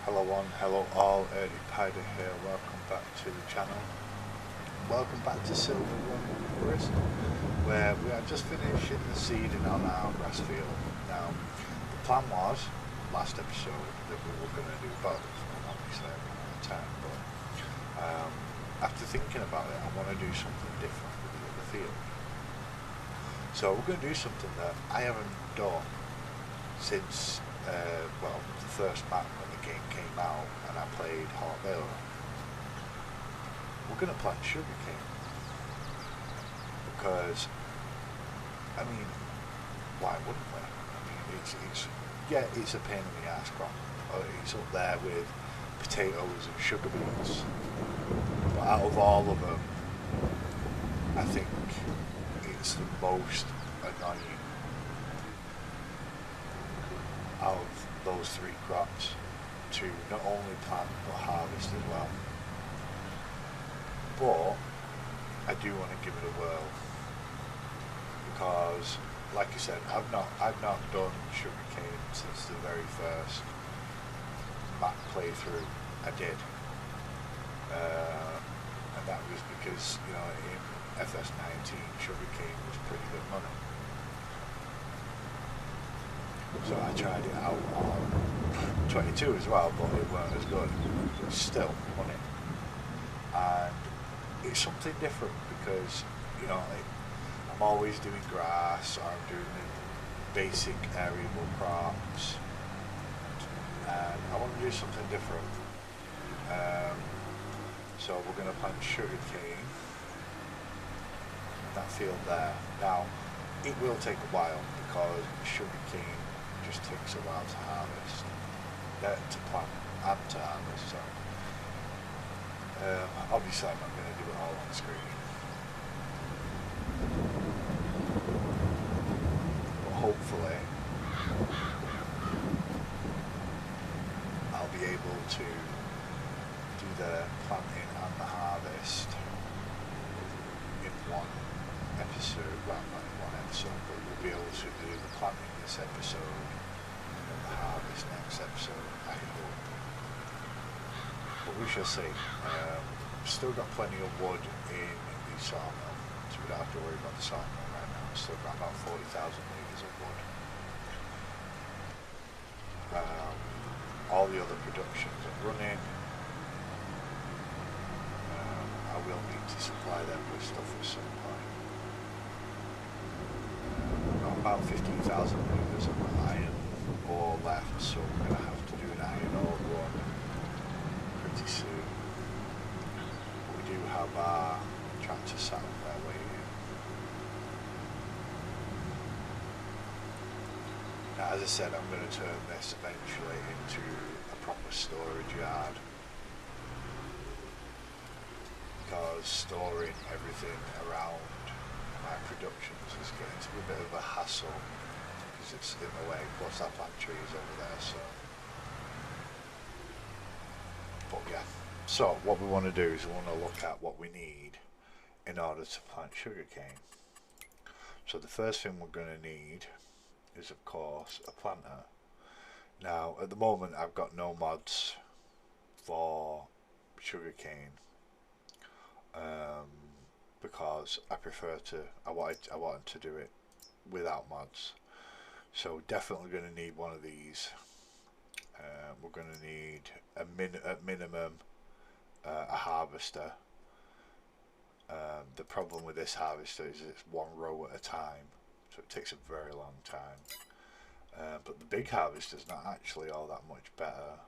Hello one, hello all, Early Pider here, welcome back to the channel. Welcome back to Silverrun Forest, where we are just finishing the seeding on our grass field. Now, the plan was, last episode, that we were going to do both, and obviously I ran out of time, but after thinking about it, I want to do something different with the other field. So we're going to do something that I haven't done since, the first map when the game came out and I played Hot Vale. We're going to plant sugarcane because, I mean, why wouldn't we? I mean, it's a pain in the ass crop. It's up there with potatoes and sugar beets, but out of all of them, I think it's the most annoying of those three crops to not only plant but harvest as well. But I do want to give it a whirl because, like I said, I've not done sugarcane since the very first map playthrough I did, and that was because in FS19 sugarcane was pretty good money. So I tried it out on 22 as well, but it weren't as good. But still money, and it's something different because I'm always doing grass, or I'm doing the basic arable crops, and I want to do something different. So we're going to plant sugarcane in that field there. Now, it will take a while because sugarcane just takes a while to harvest, to plant and to harvest. So obviously I'm not going to do it all on screen, but hopefully I'll be able to do the planting and the harvest in one episode. Well, not in one episode, but we'll be able to do the planting this episode and the harvest next episode, I hope. But we shall see. Still got plenty of wood in the sawmill, so we don't have to worry about the sawmill right now. Still got about 40,000 litres of wood. All the other productions are running. I will need to supply them with stuff at some point. Got about 15,000 litres of iron ore left, so we're going to have to do an iron ore run pretty soon. We do have our tractor sat up there waiting. Now, as I said, I'm going to turn this eventually into a proper storage yard, because storing everything around my productions is getting to be a bit of a hassle because it's in the way. Plus I plant trees over there, so. But yeah, so what we want to do is we want to look at what we need in order to plant sugarcane. So the first thing we're going to need is, of course, a planter. Now at the moment I've got no mods for sugarcane, because I wanted to do it without mods. So definitely going to need one of these. We're going to need at minimum a harvester. The problem with this harvester is it's one row at a time, so it takes a very long time. But the big harvester is not actually all that much better.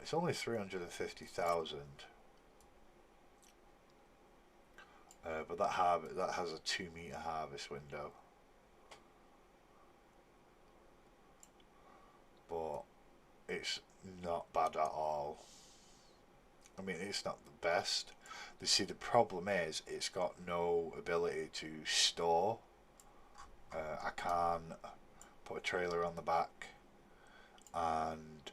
It's only 350,000. But that has a 2 meter harvest window. But it's not bad at all. I mean, it's not the best. You see, the problem is it's got no ability to store. I can't put a trailer on the back, and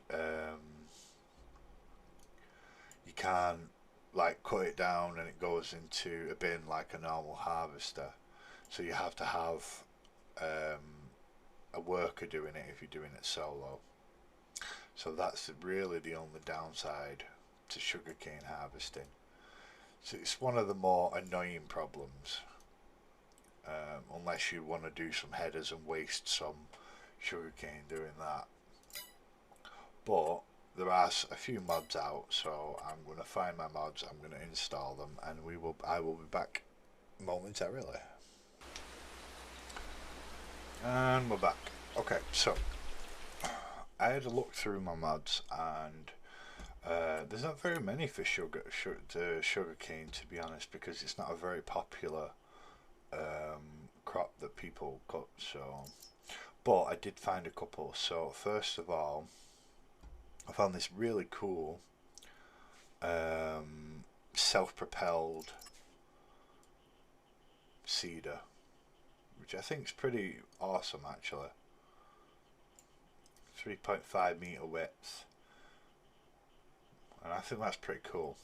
you can't like cut it down and it goes into a bin like a normal harvester. So you have to have a worker doing it if you're doing it solo. So that's really the only downside to sugarcane harvesting. So it's one of the more annoying problems, unless you want to do some headers and waste some sugarcane doing that. But there are a few mods out, so I'm going to find my mods, I'm going to install them, and I will be back momentarily. And we're back. Okay, so I had a look through my mods, and there's not very many for sugarcane, to be honest, because it's not a very popular crop that people cut. So, but I did find a couple. So first of all, I found this really cool self-propelled seeder, which I think is pretty awesome actually. 3.5 meter width, and I think that's pretty cool.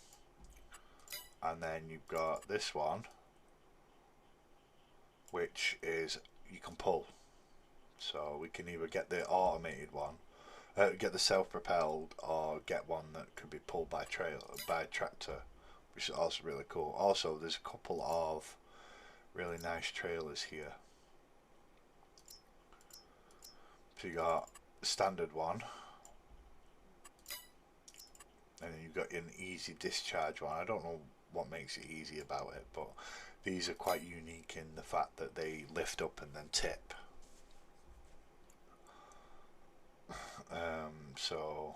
And then you've got this one, which is you can pull. So we can either get the automated one, get the self-propelled, or get one that could be pulled by tractor, which is also really cool. Also, there's a couple of really nice trailers here. So you got the standard one, and then you've got an easy discharge one. I don't know what makes it easy about it, but these are quite unique in the fact that they lift up and then tip. So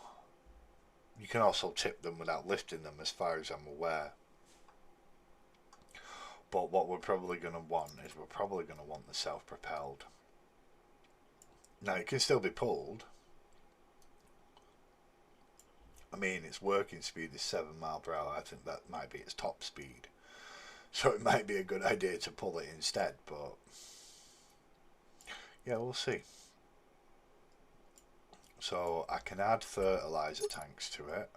you can also tip them without lifting them, as far as I'm aware. But what we're probably going to want is the self-propelled. Now it can still be pulled. I mean, its working speed is 7 miles per hour. I think that might be its top speed. So it might be a good idea to pull it instead, but yeah, we'll see. So I can add fertilizer tanks to it.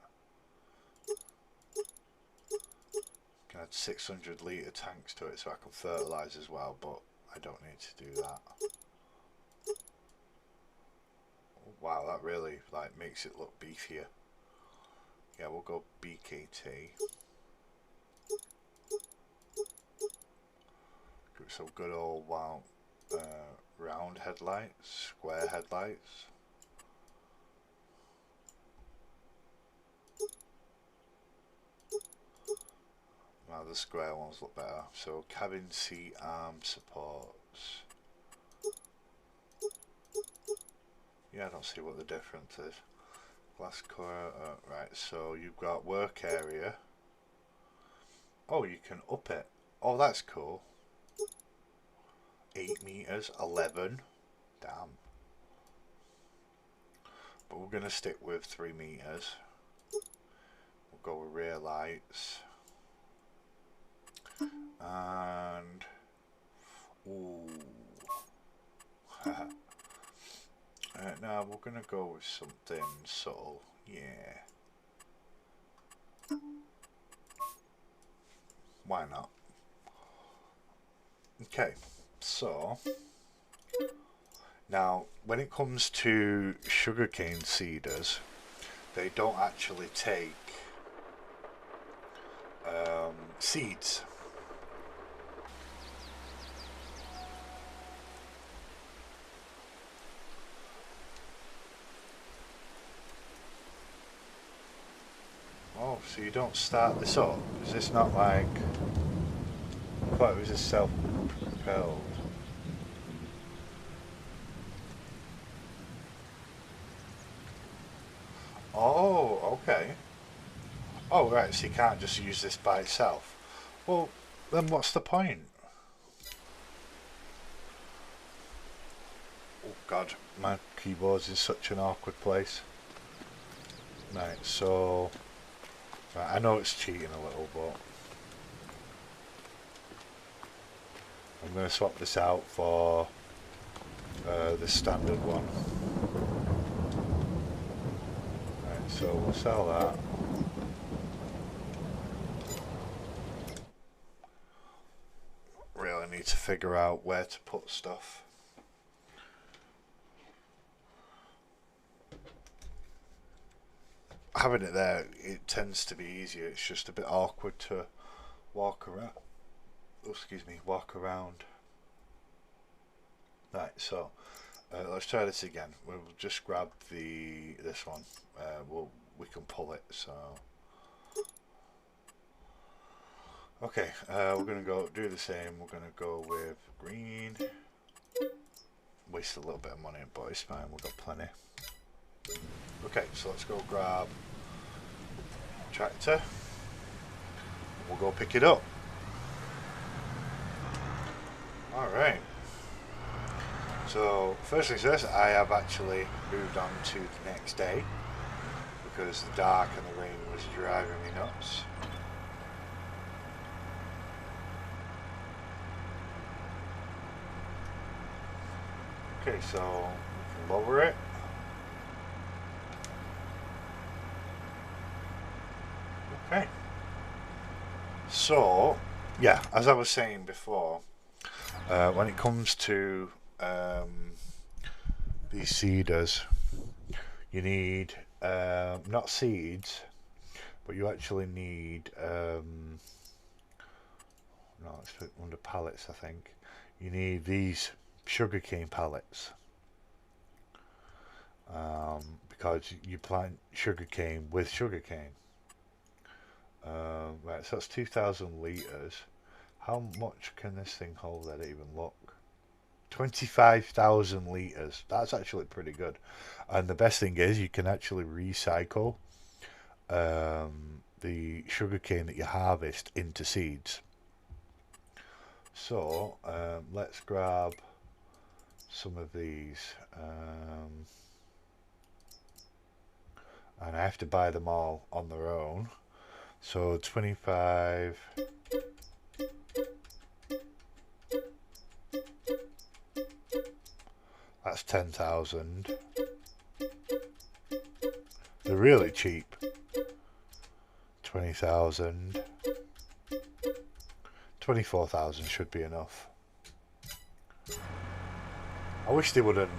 I can add 600 litre tanks to it so I can fertilise as well, but I don't need to do that. Wow, that really makes it look beefier. Yeah, we'll go BKT. Some good old round headlights, square headlights. Now the square ones look better. So cabin seat arm supports. Yeah, I don't see what the difference is. Glass core, right, so you've got work area. Oh, you can up it. Oh, that's cool. 8 meters, 11. Damn. But we're going to stick with 3 meters. We'll go with rear lights. And ooh. Now we're gonna go with something subtle. Yeah. Why not? Okay, so now when it comes to sugarcane seeders, they don't actually take seeds. Oh, so you don't start this up? Is this not like... I thought it was just self-propelled. Oh, okay. Oh, right, so you can't just use this by itself. Well, then what's the point? Oh god, my keyboard's in such an awkward place. Right, so... Right, I know it's cheating a little, but... I'm going to swap this out for the standard one. Right, so we'll sell that. Really need to figure out where to put stuff. having it there, it tends to be easier. It's just a bit awkward to walk around. Oh, excuse me, walk around. Right, so let's try this again. We'll just grab this one. We can pull it. So okay, we're gonna go do the same. We're gonna go with green. Waste a little bit of money, but it's fine. We've got plenty. Okay, so let's go grab tractor. We'll go pick it up. Alright. So, first things first, I have actually moved on to the next day because the dark and the rain was driving me nuts. Okay, so we can lower it. Okay. So, yeah, as I was saying before, when it comes to these seeders, you need not seeds, but you actually need no, it's under pallets. I think you need these sugarcane pallets because you plant sugarcane with sugarcane. Right, so that's 2,000 litres. How much can this thing hold? I don't even look. 25,000 litres. That's actually pretty good. And the best thing is you can actually recycle the sugarcane that you harvest into seeds. So let's grab some of these. And I have to buy them all on their own. So 25. That's 10,000. They're really cheap. 20,000. 24,000 should be enough. I wish they wouldn't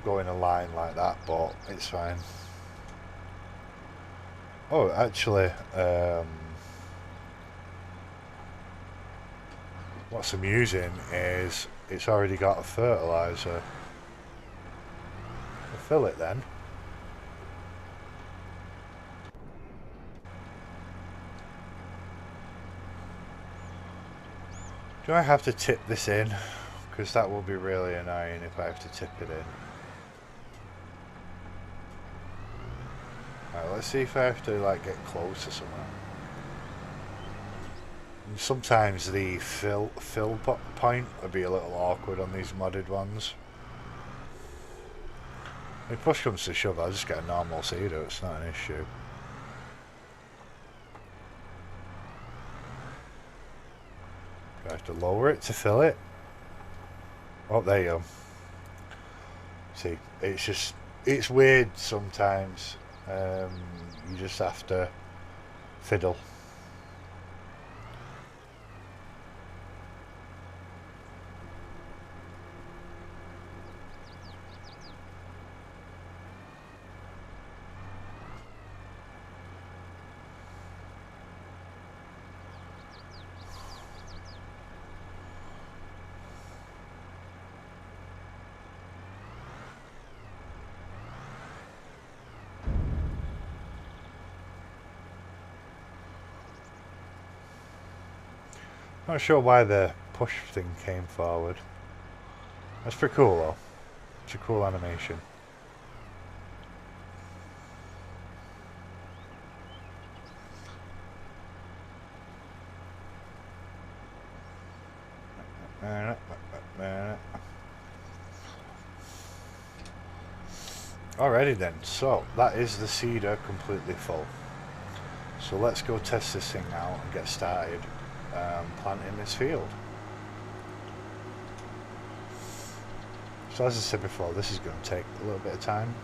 go in a line like that, but it's fine. Oh, actually, what's amusing is it's already got a fertilizer. We'll fill it then. Do I have to tip this in? Because that will be really annoying if I have to tip it in. Right, let's see if I have to like get closer somewhere. And sometimes the fill point would be a little awkward on these modded ones. If push comes to shove, I'll just get a normal seeder, it's not an issue. Do I have to lower it to fill it? Oh, there you go. See, it's weird sometimes. You just have to fiddle. Not sure why the push thing came forward. That's pretty cool though. It's a cool animation. Alrighty then, so that is the seeder completely full. So let's go test this thing out and get started planting this field. So as I said before, this is going to take a little bit of time,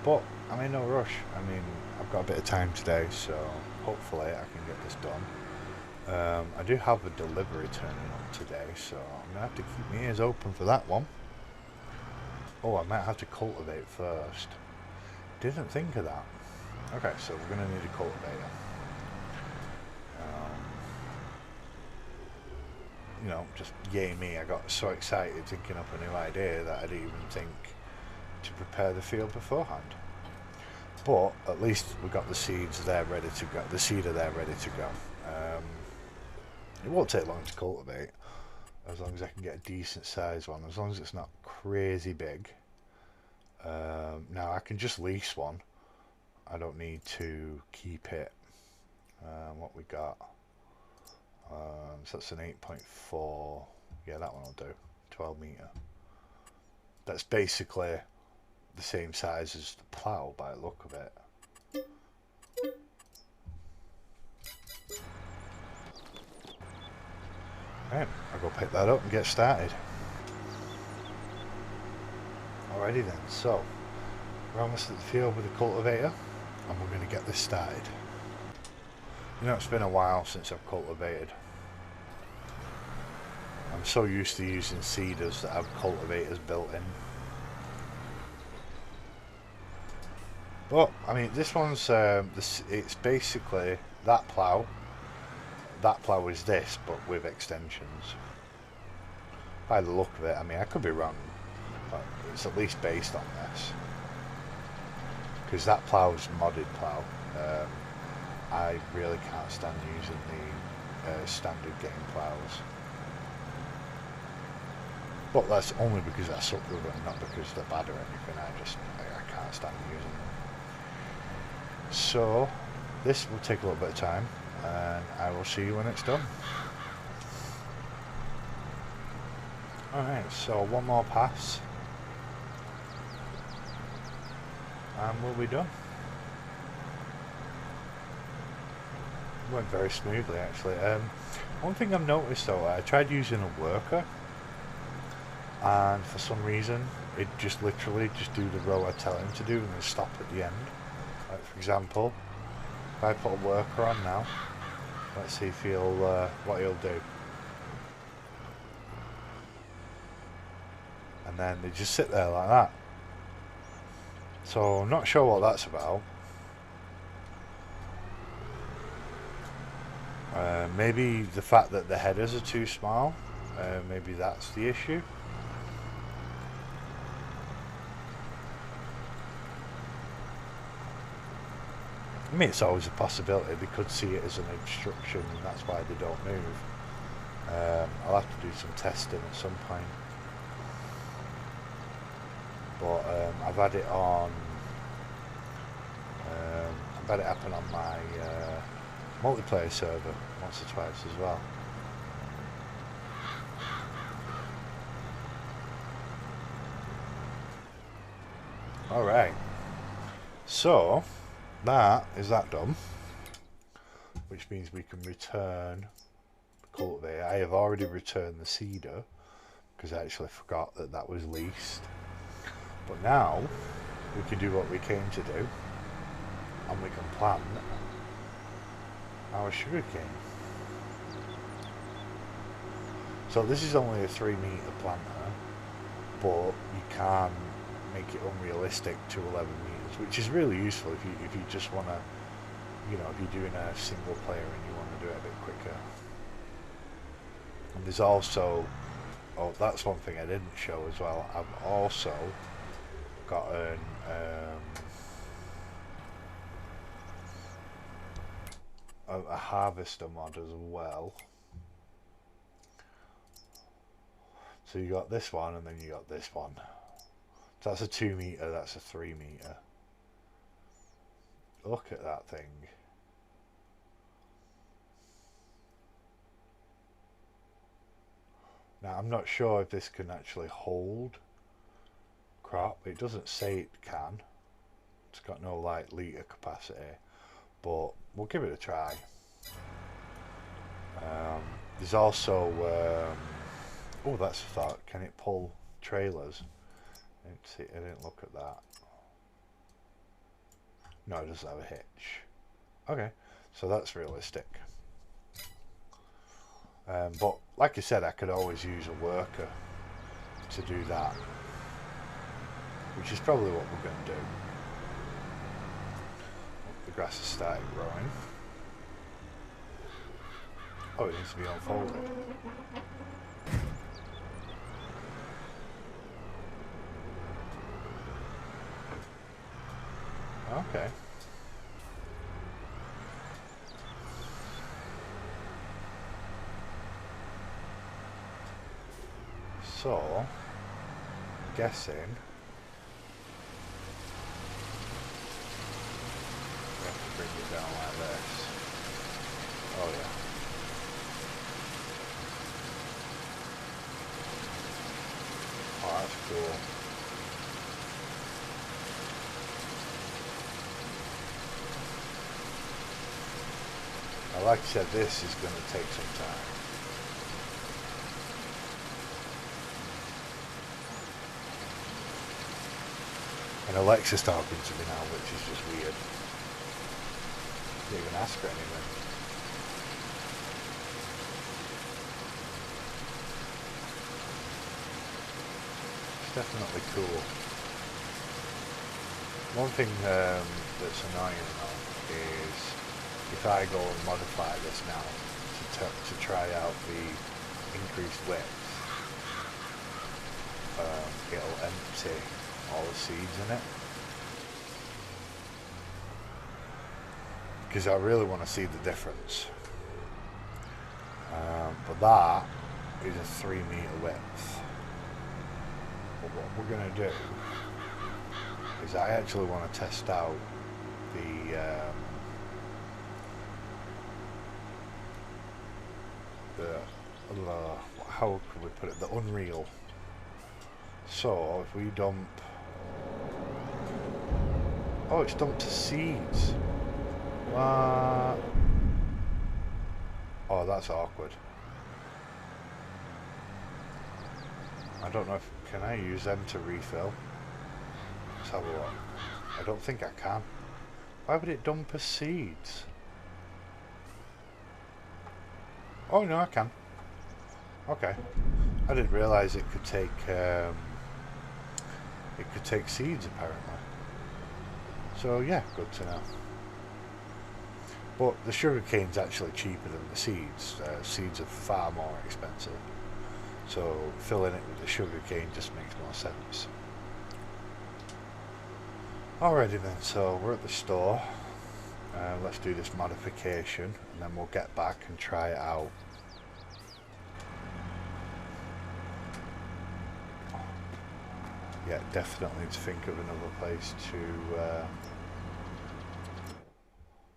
but I'm in no rush. I mean, I've got a bit of time today, so hopefully I can get this done. I do have a delivery turning up today, so I'm going to have to keep my ears open for that one. Oh, I might have to cultivate first. Didn't think of that. Okay, so we're going to need a cultivator. You know, just yay me, I got so excited thinking up a new idea that I didn't even think to prepare the field beforehand. But at least we got the seeds there ready to go. The seeder there ready to go. It won't take long to cultivate, as long as I can get a decent sized one, as long as it's not crazy big. Now I can just lease one. I don't need to keep it. What we got? So that's an 8.4. Yeah, that one will do. 12 meter. That's basically the same size as the plough by the look of it. Right, I'll go pick that up and get started. Alrighty then, so we're almost at the field with the cultivator and we're going to get this started. You know, it's been a while since I've cultivated. I'm so used to using seeders that have cultivators built in. But, I mean, this one's, it's basically that plough. That plough is this, but with extensions. By the look of it, I mean, I could be wrong, but it's at least based on this. Because that plough's modded plough. I really can't stand using the standard game ploughs. But that's only because I suck with them, not because they're bad or anything. I can't stand using them. So this will take a little bit of time, and I will see you when it's done. Alright, so one more pass and we'll be done. Went very smoothly actually. One thing I've noticed though, I tried using a worker and for some reason it just literally just do the row I tell him to do and then stop at the end. Like for example, if I put a worker on now, let's see if what he'll do. And then they just sit there like that. So I'm not sure what that's about. Maybe the fact that the headers are too small. Maybe that's the issue. I mean, it's always a possibility. They could see it as an obstruction and that's why they don't move. I'll have to do some testing at some point. But I've had it on. I've had it happen on my multiplayer server once or twice as well. Alright, so that is that done, which means we can return the cultivator. I have already returned the seeder because I actually forgot that that was leased. But now we can do what we came to do and we can plant our sugarcane. So this is only a 3-meter planter, but you can make it unrealistic to 11 meters, which is really useful if you just want to, you know, if you're doing a single player and you want to do it a bit quicker. And there's also, oh, that's one thing I didn't show as well. I've also got a harvester mod as well. So you got this one and then you got this one. So that's a 2-meter, that's a 3-meter. Look at that thing. Now I'm not sure if this can actually hold crop. It doesn't say it can. It's got no like litre capacity, but we'll give it a try. There's also oh, that's a thought. Can it pull trailers? I didn't look at that. No, it doesn't have a hitch. Okay, so that's realistic. But like I said, I could always use a worker to do that, which is probably what we're going to do. grass has started growing. Oh, it needs to be unfolded. Okay. So, guessing we have to bring it down like this. Oh yeah. Oh, that's cool. Now, like I said, this is going to take some time. And Alexa's talking to me now, which is just weird. Didn't even ask her anything. It's definitely cool. One thing that's annoying though is if I go and modify this now to try out the increased width, it'll empty all the seeds in it, because I really want to see the difference. But that is a 3 meter width. But what we're going to do is I actually want to test out the how could we put it, the Unreal. So if we dump, oh, it's dumped to seeds. What? Oh, that's awkward. I don't know if, can I use them to refill? Let's have a look. I don't think I can. Why would it dump as seeds? Oh no, I can. Okay. I didn't realise it could take seeds apparently. So yeah, good to know. But the sugarcane's actually cheaper than the seeds. Seeds are far more expensive. So filling it with the sugarcane just makes more sense. Alrighty then, so we're at the store. Let's do this modification and then we'll get back and try it out. Yeah, definitely need to think of another place to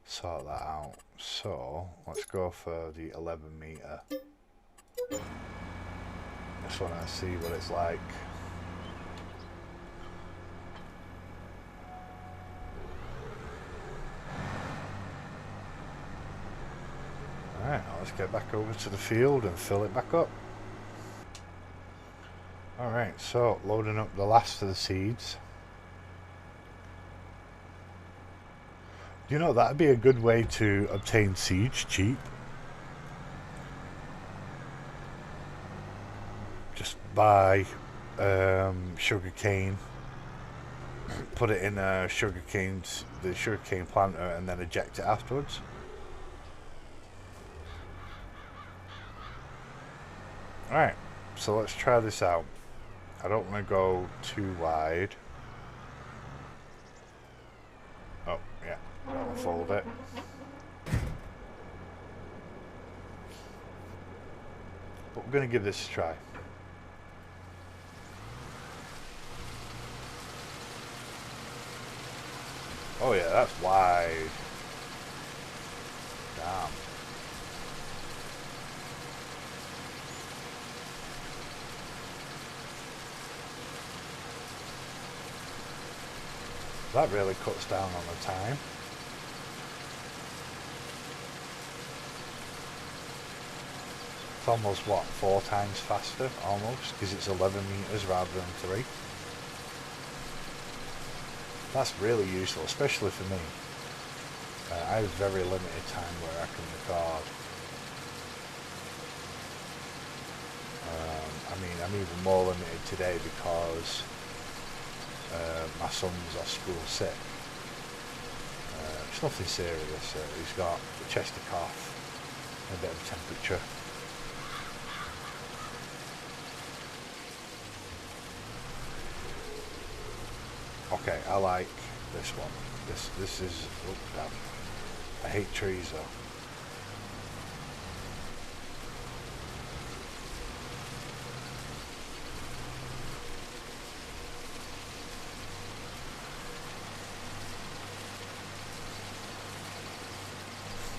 sort that out. So let's go for the 11 meter. Just want to see what it's like. Alright, now let's get back over to the field and fill it back up. Alright, so loading up the last of the seeds. You know, that'd be a good way to obtain seeds cheap. Just buy sugarcane, put it in the sugarcane planter and then eject it afterwards. Alright, so let's try this out. I don't want to go too wide. Oh, yeah, I'll fold it. But we're going to give this a try. Oh yeah, that's wide. Damn. That really cuts down on the time. It's almost, what, 4 times faster, almost, because it's 11 meters rather than 3. That's really useful, especially for me. I have very limited time where I can record. I mean, I'm even more limited today because my son's off school sick. It's nothing serious. He's got a chest of cough and a bit of temperature. Okay, I like this one. This is, oh damn. I hate trees though.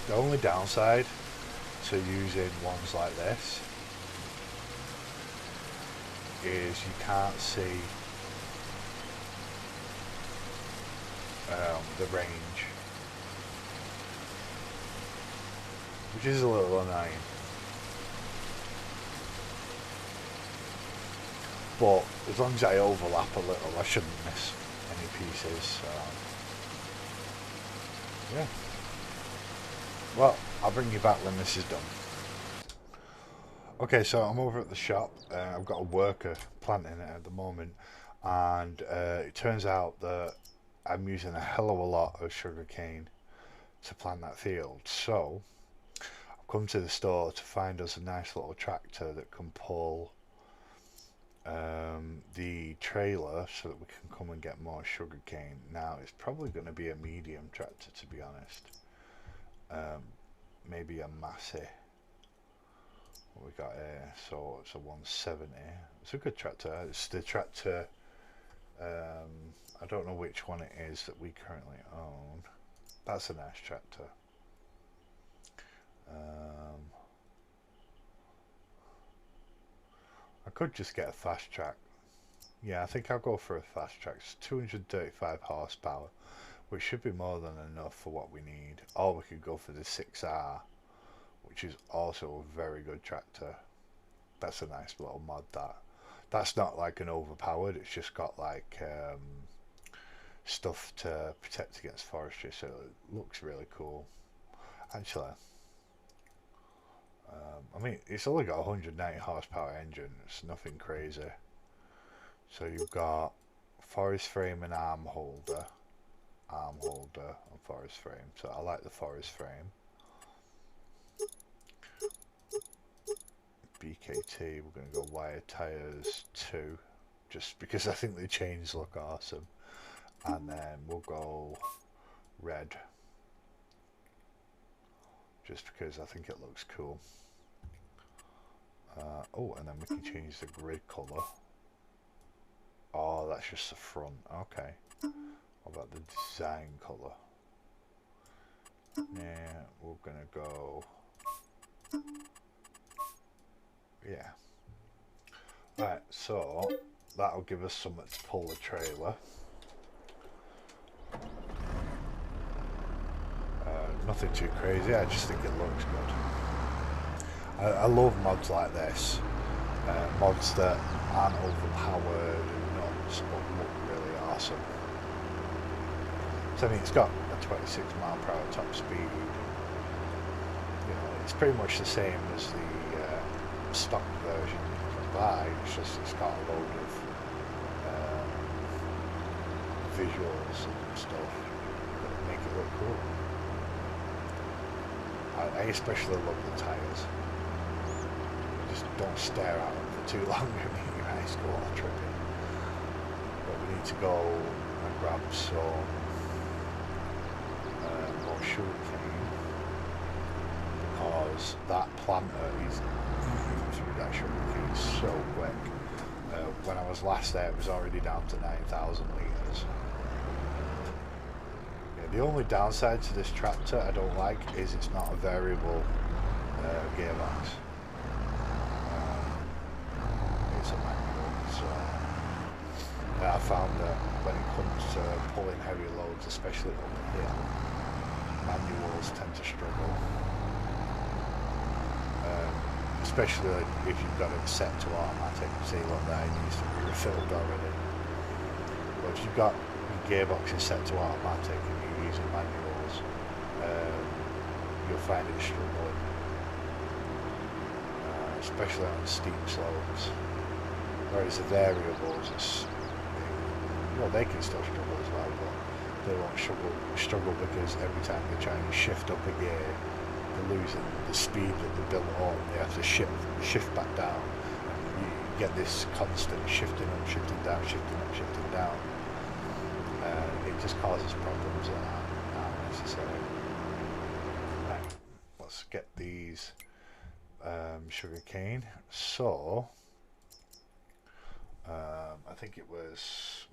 The only downside to using ones like this is you can't see the range, which is a little annoying. But as long as I overlap a little, I shouldn't miss any pieces. So yeah. Well, I'll bring you back when this is done. Okay, so I'm over at the shop. I've got a worker planting it at the moment, and it turns out that I'm using a hell of a lot of sugarcane to plant that field. So I've come to the store to find us a nice little tractor that can pull the trailer so that we can come and get more sugarcane. Now, it's probably going to be a medium tractor, to be honest. Maybe a Massey. What we got here? So it's a 170. It's a good tractor. It's the tractor. I don't know which one it is that we currently own. That's a nice tractor. I could just get a fast track. Yeah, I think I'll go for a fast track. It's 235 horsepower, which should be more than enough for what we need. Or we could go for the 6R, which is also a very good tractor. That's a nice little mod. That's not like an overpowered, it's just got like stuff to protect against forestry, so it looks really cool. Actually, I mean, it's only got a 190 horsepower engine, it's nothing crazy. So you've got forest frame and arm holder and forest frame, so I like the forest frame. BKT, we're going to go wire tyres 2, just because I think the chains look awesome. And then we'll go red, just because I think it looks cool. Oh, and then we can change the grid colour. Oh, that's just the front. Okay. What about the design colour? Yeah, we're going to go... Yeah. Right, so that'll give us something to pull the trailer. Nothing too crazy, I just think it looks good. I love mods like this. Mods that aren't overpowered and nuts but look really awesome. So I mean, it's got a 26 mile per hour top speed. You know, it's pretty much the same as the stock version you can buy. It's just it's got a load of visuals and stuff that make it look cool. I especially love the tyres. Just don't stare at them for too long and your eyes go all tripping. But we need to go and grab some more sugarcane, because that planter is eating through that sugarcane so quick. When I was last there, it was already down to 9,000 litres. The only downside to this tractor I don't like is it's not a variable gearbox. It's a manual, so I found that when it comes to pulling heavy loads, especially up the hill, manuals tend to struggle. Especially if you've got it set to automatic. See, look, there, it needs to be refilled already. But if you've got your gearbox is set to automatic and you're using manuals, you'll find it struggling, especially on steep slopes. Whereas the variables, it's, well, they can still struggle as well, but they won't struggle because every time they try and shift up a gear, they're losing the speed that they built on. They have to shift back down. And you get this constant shifting up, shifting down, shifting up, shifting down. It just causes problems that aren't necessary. Right, let's get these sugarcane. So I think it was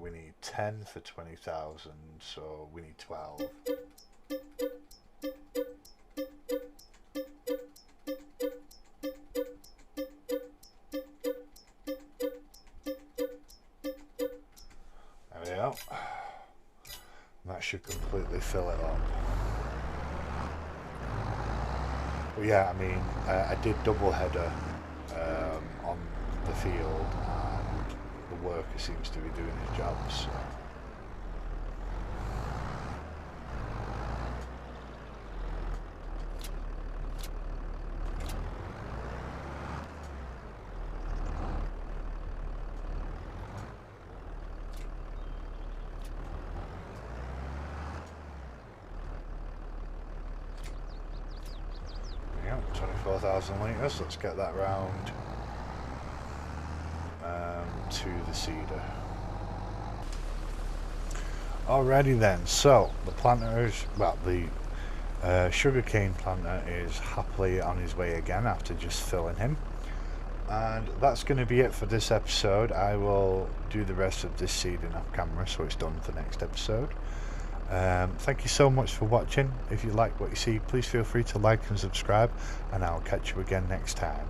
we need 10 for 20,000, so we need 12. There we go. That should completely fill it up. But yeah, I mean, I did double header on the field, and the worker seems to be doing his job. So. Yeah, 24,000 litres. Let's get that round to the cedar. Alrighty then, so the planter is, well, the sugarcane planter is happily on his way again after just filling him. And that's going to be it for this episode. I will do the rest of this seeding off camera, so it's done for next episode. Thank you so much for watching. If you like what you see, please feel free to like and subscribe, and I'll catch you again next time.